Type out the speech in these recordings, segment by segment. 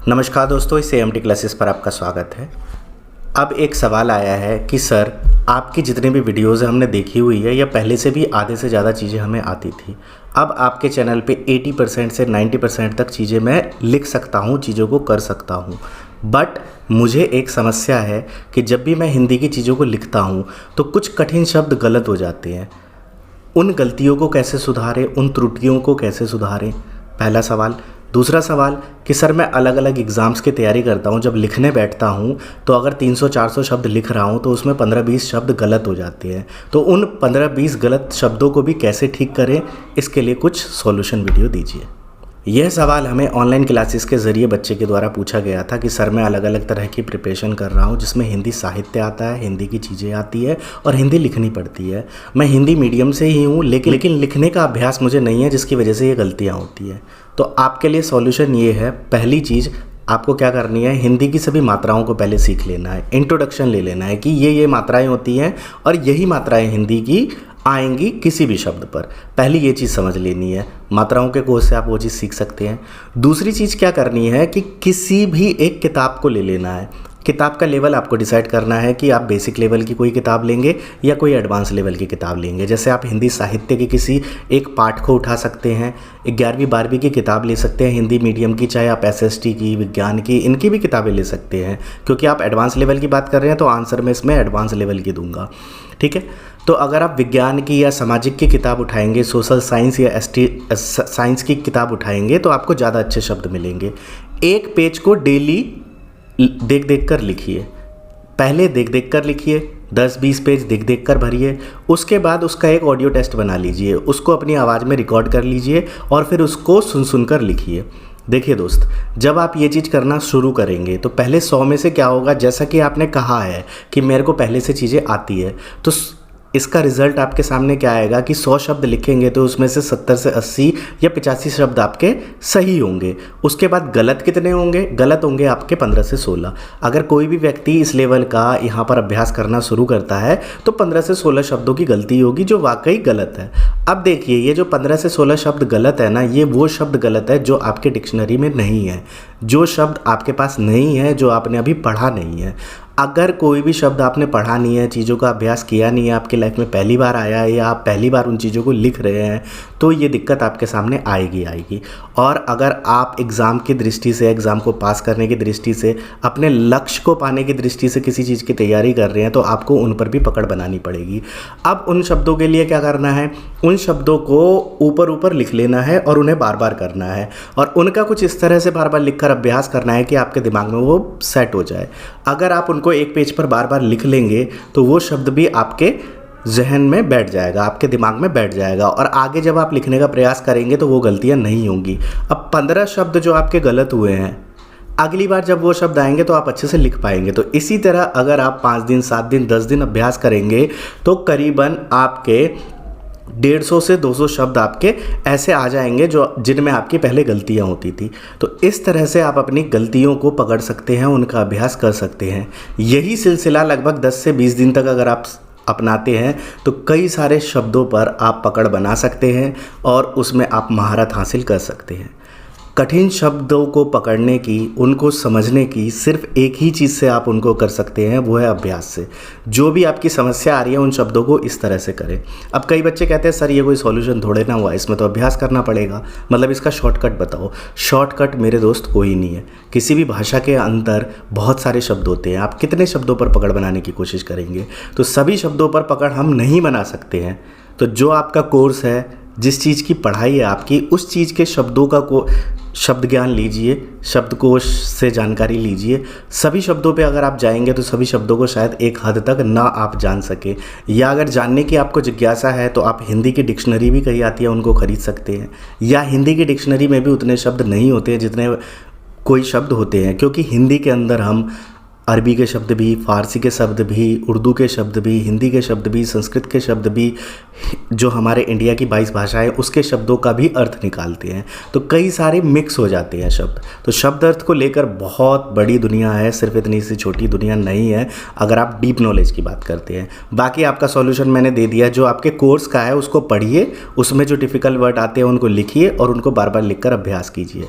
नमस्कार दोस्तों, इस AMT क्लासेस पर आपका स्वागत है। अब एक सवाल आया है कि सर, आपकी जितनी भी वीडियोज़ हमने देखी हुई है या पहले से भी आधे से ज़्यादा चीज़ें हमें आती थी। अब आपके चैनल पे 80% से 90% तक चीज़ें मैं लिख सकता हूँ, चीज़ों को कर सकता हूँ। बट मुझे एक समस्या है कि जब भी मैं हिंदी की चीज़ों को लिखता हूँ तो कुछ कठिन शब्द गलत हो जाते हैं। उन गलतियों को कैसे सुधारें, उन त्रुटियों को कैसे सुधारें, पहला सवाल। दूसरा सवाल कि सर, मैं अलग अलग एग्ज़ाम्स की तैयारी करता हूँ, जब लिखने बैठता हूँ तो अगर 300-400 शब्द लिख रहा हूँ तो उसमें 15-20 शब्द गलत हो जाते हैं। तो उन 15-20 गलत शब्दों को भी कैसे ठीक करें, इसके लिए कुछ सॉल्यूशन वीडियो दीजिए। यह सवाल हमें ऑनलाइन क्लासेस के ज़रिए बच्चे के द्वारा पूछा गया था कि सर, मैं अलग अलग तरह की प्रिपरेशन कर रहा हूँ जिसमें हिंदी साहित्य आता है, हिंदी की चीज़ें आती है और हिंदी लिखनी पड़ती है। मैं हिंदी मीडियम से ही हूँ, लेकिन लिखने का अभ्यास मुझे नहीं है, जिसकी वजह से ये गलतियाँ होती हैं। तो आपके लिए सॉल्यूशन ये है, पहली चीज़ आपको क्या करनी है, हिंदी की सभी मात्राओं को पहले सीख लेना है, इंट्रोडक्शन ले लेना है कि ये मात्राएं होती हैं और यही मात्राएं हिंदी की आएंगी किसी भी शब्द पर। पहली ये चीज़ समझ लेनी है, मात्राओं के कोर्स से आप वो चीज़ सीख सकते हैं। दूसरी चीज़ क्या करनी है कि किसी भी एक किताब को ले लेना है। किताब का लेवल आपको डिसाइड करना है कि आप बेसिक लेवल की कोई किताब लेंगे या कोई एडवांस लेवल की किताब लेंगे। जैसे आप हिंदी साहित्य के किसी एक पाठ को उठा सकते हैं, 11वीं-12वीं की किताब ले सकते हैं हिंदी मीडियम की, चाहे आप SST की, विज्ञान की, इनकी भी किताबें ले सकते हैं। क्योंकि आप एडवांस लेवल की बात कर रहे हैं तो आंसर मैं इसमें एडवांस लेवल की दूंगा, ठीक है। तो अगर आप विज्ञान की या सामाजिक की किताब उठाएंगे, सोशल साइंस या साइंस की किताब उठाएंगे तो आपको ज़्यादा अच्छे शब्द मिलेंगे। एक पेज को डेली देख देख कर लिखिए। पहले देख देख कर लिखिए, 10-20 पेज देख देख कर भरिए। उसके बाद उसका एक ऑडियो टेस्ट बना लीजिए, उसको अपनी आवाज़ में रिकॉर्ड कर लीजिए और फिर उसको सुन सुन कर लिखिए। देखिए दोस्त, जब आप ये चीज़ करना शुरू करेंगे तो पहले 100 में से क्या होगा, जैसा कि आपने कहा है कि मेरे को पहले से चीज़ें आती है, तो इसका रिज़ल्ट आपके सामने क्या आएगा कि 100 शब्द लिखेंगे तो उसमें से 70 से 80 या 85 शब्द आपके सही होंगे। उसके बाद गलत कितने होंगे? गलत होंगे आपके 15 से 16। अगर कोई भी व्यक्ति इस लेवल का यहाँ पर अभ्यास करना शुरू करता है तो 15 से 16 शब्दों की गलती होगी जो वाकई गलत है। अब देखिए, ये जो 15 से 16 शब्द गलत है ना, ये वो शब्द गलत है जो आपके डिक्शनरी में नहीं है, जो शब्द आपके पास नहीं है, जो आपने अभी पढ़ा नहीं है। अगर कोई भी शब्द आपने पढ़ा नहीं है, चीज़ों का अभ्यास किया नहीं है, आपकी लाइफ में पहली बार आया है या आप पहली बार उन चीज़ों को लिख रहे हैं, तो ये दिक्कत आपके सामने आएगी। और अगर आप एग्ज़ाम की दृष्टि से, एग्ज़ाम को पास करने की दृष्टि से, अपने लक्ष्य को पाने की दृष्टि से किसी चीज़ की तैयारी कर रहे हैं तो आपको उन पर भी पकड़ बनानी पड़ेगी। अब उन शब्दों के लिए क्या करना है, उन शब्दों को ऊपर ऊपर लिख लेना है और उन्हें बार बार करना है और उनका कुछ इस तरह से बार बार लिख कर अभ्यास करना है कि आपके दिमाग में वो सेट हो जाए। अगर आप उनको एक पेज पर बार बार लिख लेंगे तो वो शब्द भी आपके जहन में बैठ जाएगा, आपके दिमाग में बैठ जाएगा और आगे जब आप लिखने का प्रयास करेंगे तो वो गलतियां नहीं होंगी। अब 15 शब्द जो आपके गलत हुए हैं, अगली बार जब वो शब्द आएंगे तो आप अच्छे से लिख पाएंगे। तो इसी तरह अगर आप 5 दिन, 7 दिन, 10 दिन अभ्यास करेंगे तो करीबन आपके 150 से 200 शब्द आपके ऐसे आ जाएंगे जो जिनमें आपकी पहले गलतियां होती थी। तो इस तरह से आप अपनी गलतियों को पकड़ सकते हैं, उनका अभ्यास कर सकते हैं। यही सिलसिला लगभग 10 से 20 दिन तक अगर आप अपनाते हैं तो कई सारे शब्दों पर आप पकड़ बना सकते हैं और उसमें आप महारत हासिल कर सकते हैं। कठिन शब्दों को पकड़ने की, उनको समझने की सिर्फ एक ही चीज़ से आप उनको कर सकते हैं, वो है अभ्यास से। जो भी आपकी समस्या आ रही है उन शब्दों को इस तरह से करें। अब कई बच्चे कहते हैं सर, ये कोई सॉल्यूशन थोड़े ना हुआ, इसमें तो अभ्यास करना पड़ेगा, मतलब इसका शॉर्टकट बताओ। शॉर्टकट मेरे दोस्त कोई नहीं है। किसी भी भाषा के अंदर बहुत सारे शब्द होते हैं, आप कितने शब्दों पर पकड़ बनाने की कोशिश करेंगे? तो सभी शब्दों पर पकड़ हम नहीं बना सकते हैं। तो जो आपका कोर्स है, जिस चीज़ की पढ़ाई है आपकी, उस चीज़ के शब्दों का शब्द ज्ञान लीजिए, शब्दकोश से जानकारी लीजिए। सभी शब्दों पे अगर आप जाएंगे तो सभी शब्दों को शायद एक हद तक ना आप जान सके, या अगर जानने की आपको जिज्ञासा है तो आप हिंदी की डिक्शनरी भी कहीं आती है उनको खरीद सकते हैं, या हिंदी की डिक्शनरी में भी उतने शब्द नहीं होते हैं जितने कोई शब्द होते हैं, क्योंकि हिंदी के अंदर हम अरबी के शब्द भी, फ़ारसी के शब्द भी, उर्दू के शब्द भी, हिंदी के शब्द भी, संस्कृत के शब्द भी, जो हमारे इंडिया की 22 भाषाएं उसके शब्दों का भी अर्थ निकालते हैं। तो कई सारे मिक्स हो जाते हैं शब्द। तो शब्द अर्थ को लेकर बहुत बड़ी दुनिया है, सिर्फ इतनी सी छोटी दुनिया नहीं है अगर आप डीप नॉलेज की बात करते हैं। बाकी आपका सॉल्यूशन मैंने दे दिया, जो आपके कोर्स का है उसको पढ़िए, उसमें जो डिफ़िकल्ट वर्ड आते हैं उनको लिखिए और उनको बार बार लिख कर अभ्यास कीजिए।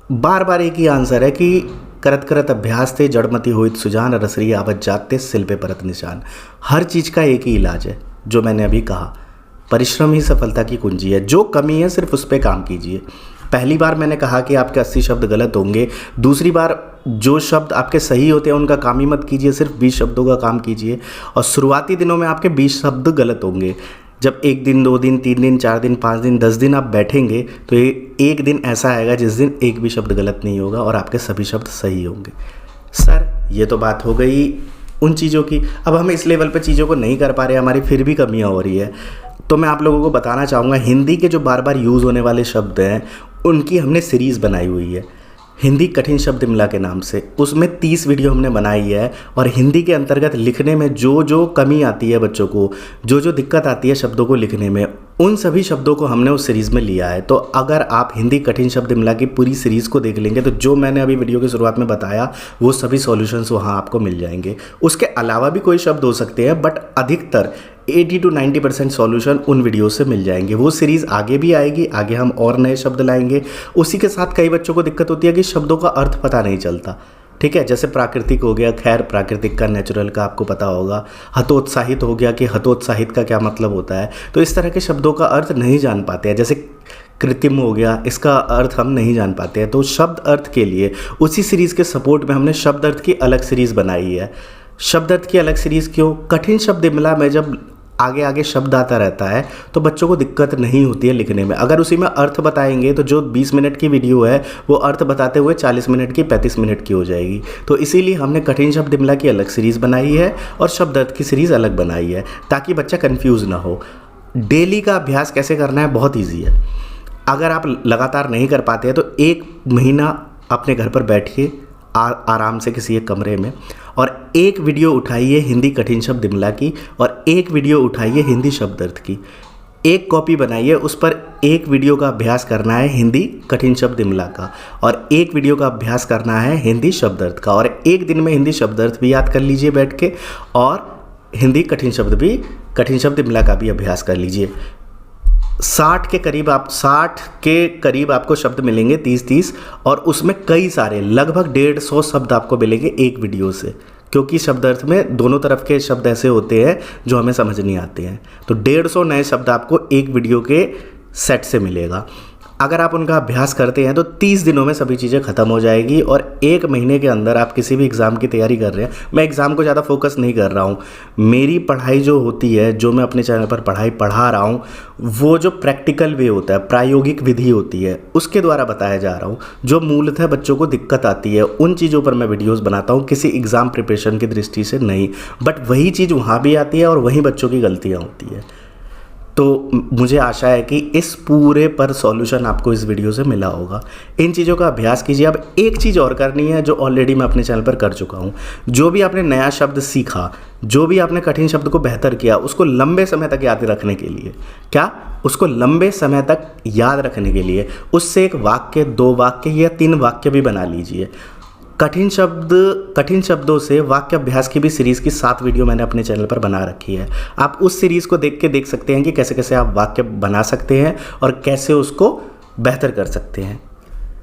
बार बार एक ही आंसर है कि करत करत अभ्यास थे जड़मति होइत सुजान रसरी आवत जाते सिल पे परत निशान। हर चीज़ का एक ही इलाज है, जो मैंने अभी कहा, परिश्रम ही सफलता की कुंजी है। जो कमी है सिर्फ उस पर काम कीजिए। पहली बार मैंने कहा कि आपके 80 शब्द गलत होंगे, दूसरी बार जो शब्द आपके सही होते हैं उनका काम ही मत कीजिए, सिर्फ 20 शब्दों का काम कीजिए। और शुरुआती दिनों में आपके 20 शब्द गलत होंगे। जब 1 दिन 2 दिन 3 दिन 4 दिन 5 दिन 10 दिन आप बैठेंगे तो एक दिन ऐसा आएगा जिस दिन एक भी शब्द गलत नहीं होगा और आपके सभी शब्द सही होंगे। सर ये तो बात हो गई उन चीज़ों की। अब हम इस लेवल पे चीज़ों को नहीं कर पा रहे, हमारी फिर भी कमियां हो रही है, तो मैं आप लोगों को बताना चाहूँगा हिंदी के जो बार बार यूज़ होने वाले शब्द हैं उनकी हमने सीरीज़ बनाई हुई है, हिंदी कठिन शब्दमाला के नाम से। उसमें 30 वीडियो हमने बनाई है और हिंदी के अंतर्गत लिखने में जो जो कमी आती है बच्चों को, जो जो दिक्कत आती है शब्दों को लिखने में, उन सभी शब्दों को हमने उस सीरीज़ में लिया है। तो अगर आप हिंदी कठिन शब्दमाला की पूरी सीरीज़ को देख लेंगे तो जो मैंने अभी वीडियो की शुरुआत में बताया वो सभी सॉल्यूशंस वहाँ आपको मिल जाएंगे। उसके अलावा भी कोई शब्द हो सकते हैं बट अधिकतर 80 to 90% सॉल्यूशन उन वीडियो से मिल जाएंगे। वो सीरीज़ आगे भी आएगी, आगे हम और नए शब्द लाएंगे। उसी के साथ कई बच्चों को दिक्कत होती है कि शब्दों का अर्थ पता नहीं चलता, ठीक है। जैसे प्राकृतिक हो गया, खैर प्राकृतिक का नेचुरल का आपको पता होगा। हतोत्साहित हो गया कि हतोत्साहित का क्या मतलब होता है। तो इस तरह के शब्दों का अर्थ नहीं जान पाते हैं। जैसे कृत्रिम हो गया, इसका अर्थ हम नहीं जान पाते हैं। तो शब्द अर्थ के लिए उसी सीरीज़ के सपोर्ट में हमने शब्द अर्थ की अलग सीरीज़ बनाई है। शब्द अर्थ की अलग सीरीज़ क्यों? कठिन शब्दमाला में जब आगे आगे शब्द आता रहता है तो बच्चों को दिक्कत नहीं होती है लिखने में। अगर उसी में अर्थ बताएंगे तो जो 20 मिनट की वीडियो है वो अर्थ बताते हुए 40 मिनट की 35 मिनट की हो जाएगी। तो इसीलिए हमने कठिन शब्दमाला की अलग सीरीज़ बनाई है और शब्द अर्थ की सीरीज़ अलग बनाई है ताकि बच्चा कंफ्यूज ना हो। डेली का अभ्यास कैसे करना है? बहुत ईजी है। अगर आप लगातार नहीं कर पाते हैं तो 1 महीना अपने घर पर बैठिए आराम से किसी एक कमरे में और एक वीडियो उठाइए हिंदी कठिन शब्दमाला की और एक वीडियो उठाइए हिंदी शब्द अर्थ की। एक कॉपी बनाइए, उस पर एक वीडियो का अभ्यास करना है हिंदी कठिन शब्दमाला का और एक वीडियो का अभ्यास करना है हिंदी शब्द अर्थ का। और एक दिन में हिंदी शब्द अर्थ भी याद कर लीजिए बैठ के और हिंदी कठिन शब्दमाला का भी अभ्यास कर लीजिए। 60 के करीब आपको शब्द मिलेंगे, 30 और उसमें कई सारे लगभग 150 शब्द आपको मिलेंगे एक वीडियो से, क्योंकि शब्द अर्थ में दोनों तरफ के शब्द ऐसे होते हैं जो हमें समझ नहीं आते हैं। तो 150 नए शब्द आपको एक वीडियो के सेट से मिलेगा। अगर आप उनका अभ्यास करते हैं तो 30 दिनों में सभी चीज़ें ख़त्म हो जाएगी और 1 महीने के अंदर आप किसी भी एग्ज़ाम की तैयारी कर रहे हैं। मैं एग्ज़ाम को ज़्यादा फोकस नहीं कर रहा हूँ, मेरी पढ़ाई जो होती है, जो मैं अपने चैनल पर पढ़ाई पढ़ा रहा हूँ, वो जो प्रैक्टिकल वे होता है, प्रायोगिक विधि होती है, उसके द्वारा बताया जा रहा हूँ। जो मूलतः बच्चों को दिक्कत आती है उन चीज़ों पर मैं वीडियोज़ बनाता हूँ, किसी एग्ज़ाम प्रिपरेशन की दृष्टि से नहीं। बट वही चीज़ वहाँ भी आती है और वहीं बच्चों की गलतियाँ होती है। तो मुझे आशा है कि इस पूरे पर सॉल्यूशन आपको इस वीडियो से मिला होगा। इन चीज़ों का अभ्यास कीजिए। अब एक चीज़ और करनी है जो ऑलरेडी मैं अपने चैनल पर कर चुका हूँ। जो भी आपने नया शब्द सीखा, जो भी आपने कठिन शब्द को बेहतर किया, उसको लंबे समय तक याद रखने के लिए, उसको लंबे समय तक याद रखने के लिए उससे 1 वाक्य, 2 वाक्य या 3 वाक्य भी बना लीजिए। कठिन शब्दों से वाक्य अभ्यास की भी सीरीज़ की 7 वीडियो मैंने अपने चैनल पर बना रखी है। आप उस सीरीज़ को देख सकते हैं कि कैसे कैसे आप वाक्य बना सकते हैं और कैसे उसको बेहतर कर सकते हैं।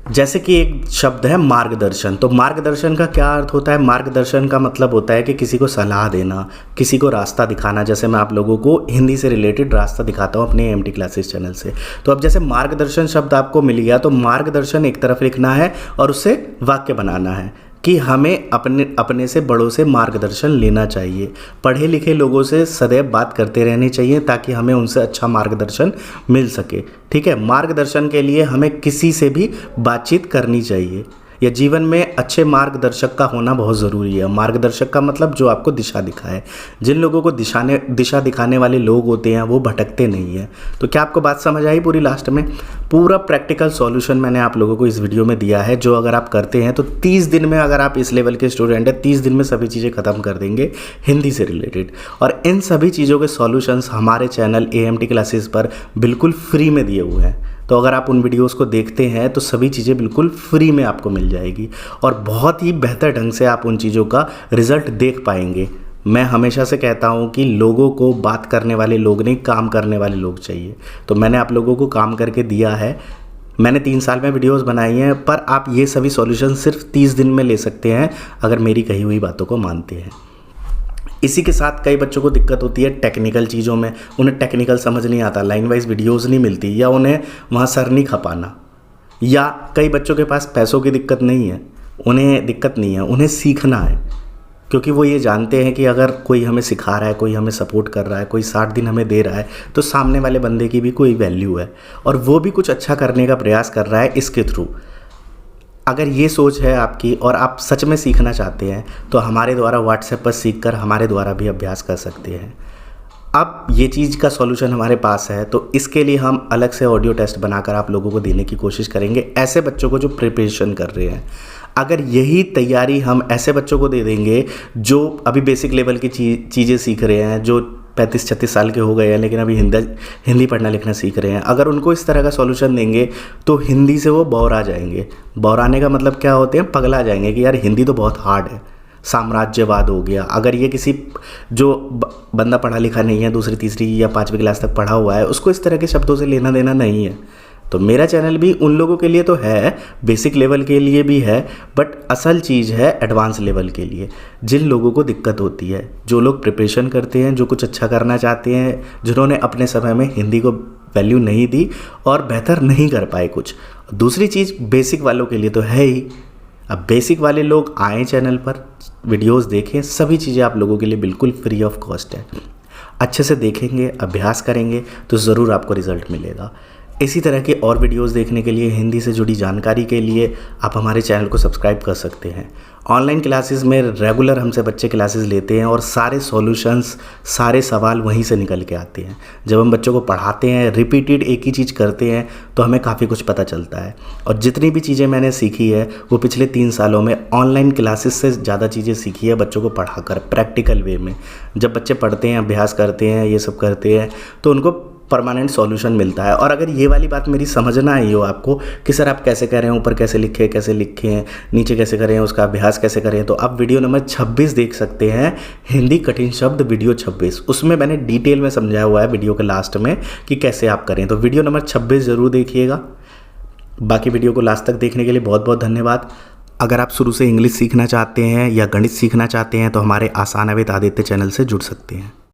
जैसे कि एक शब्द है मार्गदर्शन। तो मार्गदर्शन का क्या अर्थ होता है? मार्गदर्शन का मतलब होता है कि किसी को सलाह देना, किसी को रास्ता दिखाना। जैसे मैं आप लोगों को हिंदी से रिलेटेड रास्ता दिखाता हूँ अपने AMT क्लासेस चैनल से। तो अब जैसे मार्गदर्शन शब्द आपको मिल गया तो मार्गदर्शन एक तरफ लिखना है और उससे वाक्य बनाना है कि हमें अपने से बड़ों से मार्गदर्शन लेना चाहिए। पढ़े लिखे लोगों से सदैव बात करते रहनी चाहिए ताकि हमें उनसे अच्छा मार्गदर्शन मिल सके। ठीक है, मार्गदर्शन के लिए हमें किसी से भी बातचीत करनी चाहिए। या जीवन में अच्छे मार्गदर्शक का होना बहुत ज़रूरी है। मार्गदर्शक का मतलब जो आपको दिशा दिखाए। जिन लोगों को दिशा दिखाने वाले लोग होते हैं वो भटकते नहीं हैं। तो क्या आपको बात समझ आई पूरी? लास्ट में पूरा प्रैक्टिकल सॉल्यूशन मैंने आप लोगों को इस वीडियो में दिया है, जो अगर आप करते हैं तो 30 दिन में, अगर आप इस लेवल के स्टूडेंट हैं, 30 दिन में सभी चीज़ें ख़त्म कर देंगे हिंदी से रिलेटेड। और इन सभी चीज़ों के सॉल्यूशंस हमारे चैनल AMT क्लासेस पर बिल्कुल फ्री में दिए हुए हैं। तो अगर आप उन वीडियोस को देखते हैं तो सभी चीज़ें बिल्कुल फ्री में आपको मिल जाएगी और बहुत ही बेहतर ढंग से आप उन चीज़ों का रिज़ल्ट देख पाएंगे। मैं हमेशा से कहता हूं कि लोगों को बात करने वाले लोग नहीं, काम करने वाले लोग चाहिए। तो मैंने आप लोगों को काम करके दिया है। मैंने 3 साल में वीडियोस बनाई हैं, पर आप ये सभी सॉल्यूशन सिर्फ 30 दिन में ले सकते हैं अगर मेरी कही हुई बातों को मानते हैं। इसी के साथ कई बच्चों को दिक्कत होती है टेक्निकल चीज़ों में, उन्हें टेक्निकल समझ नहीं आता, लाइन वाइज वीडियोज़ नहीं मिलती, या उन्हें वहाँ सर नहीं खपाना, या कई बच्चों के पास पैसों की दिक्कत नहीं है, उन्हें दिक्कत नहीं है, उन्हें सीखना है, क्योंकि वो ये जानते हैं कि अगर कोई हमें सिखा रहा है, कोई हमें सपोर्ट कर रहा है, कोई 60 दिन हमें दे रहा है, तो सामने वाले बंदे की भी कोई वैल्यू है और वो भी कुछ अच्छा करने का प्रयास कर रहा है इसके थ्रू। अगर ये सोच है आपकी और आप सच में सीखना चाहते हैं तो हमारे द्वारा व्हाट्सएप पर सीख कर हमारे द्वारा भी अभ्यास कर सकते हैं। अब ये चीज़ का सॉल्यूशन हमारे पास है, तो इसके लिए हम अलग से ऑडियो टेस्ट बनाकर आप लोगों को देने की कोशिश करेंगे, ऐसे बच्चों को जो प्रिपरेशन कर रहे हैं। अगर यही तैयारी हम ऐसे बच्चों को दे देंगे जो अभी बेसिक लेवल की चीज़ें सीख रहे हैं, जो 35-36 साल के हो गए हैं लेकिन अभी हिंदी पढ़ना लिखना सीख रहे हैं, अगर उनको इस तरह का सॉल्यूशन देंगे तो हिंदी से वो बौरा जाएंगे। बौराने का मतलब क्या होते हैं, पगला जाएंगे कि यार हिंदी तो बहुत हार्ड है, साम्राज्यवाद हो गया। अगर ये किसी जो बंदा पढ़ा लिखा नहीं है, दूसरी तीसरी या 5वीं क्लास तक पढ़ा हुआ है, उसको इस तरह के शब्दों से लेना देना नहीं है। तो मेरा चैनल भी उन लोगों के लिए तो है, बेसिक लेवल के लिए भी है, बट असल चीज़ है एडवांस लेवल के लिए, जिन लोगों को दिक्कत होती है, जो लोग प्रिपरेशन करते हैं, जो कुछ अच्छा करना चाहते हैं, जिन्होंने अपने समय में हिंदी को वैल्यू नहीं दी और बेहतर नहीं कर पाए कुछ। दूसरी चीज़ बेसिक वालों के लिए तो है ही। अब बेसिक वाले लोग आएँ चैनल पर, वीडियोज़ देखें, सभी चीज़ें आप लोगों के लिए बिल्कुल फ्री ऑफ कॉस्ट है। अच्छे से देखेंगे, अभ्यास करेंगे तो ज़रूर आपको रिज़ल्ट मिलेगा। इसी तरह के और वीडियोस देखने के लिए, हिंदी से जुड़ी जानकारी के लिए आप हमारे चैनल को सब्सक्राइब कर सकते हैं। ऑनलाइन क्लासेस में रेगुलर हमसे बच्चे क्लासेस लेते हैं और सारे सॉल्यूशंस, सारे सवाल वहीं से निकल के आते हैं। जब हम बच्चों को पढ़ाते हैं, रिपीटेड एक ही चीज़ करते हैं, तो हमें काफ़ी कुछ पता चलता है। और जितनी भी चीज़ें मैंने सीखी है वो पिछले 3 सालों में ऑनलाइन क्लासेस से ज़्यादा चीज़ें सीखी है बच्चों को पढ़ाकर, प्रैक्टिकल वे में। जब बच्चे पढ़ते हैं, अभ्यास करते हैं, ये सब करते हैं, तो उनको परमानेंट सॉल्यूशन मिलता है। और अगर ये वाली बात मेरी समझ ना आई हो आपको कि सर आप कैसे कह रहे हैं, ऊपर कैसे लिखें, नीचे कैसे करें, उसका अभ्यास कैसे करें, तो आप वीडियो नंबर 26 देख सकते हैं, हिंदी कठिन शब्द वीडियो 26। उसमें मैंने डिटेल में समझाया हुआ है वीडियो के लास्ट में कि कैसे आप करें। तो वीडियो नंबर 26 ज़रूर देखिएगा। बाकी वीडियो को लास्ट तक देखने के लिए बहुत बहुत धन्यवाद। अगर आप शुरू से इंग्लिश सीखना चाहते हैं या गणित सीखना चाहते हैं तो हमारे आसान विद आदित्य चैनल से जुड़ सकते हैं।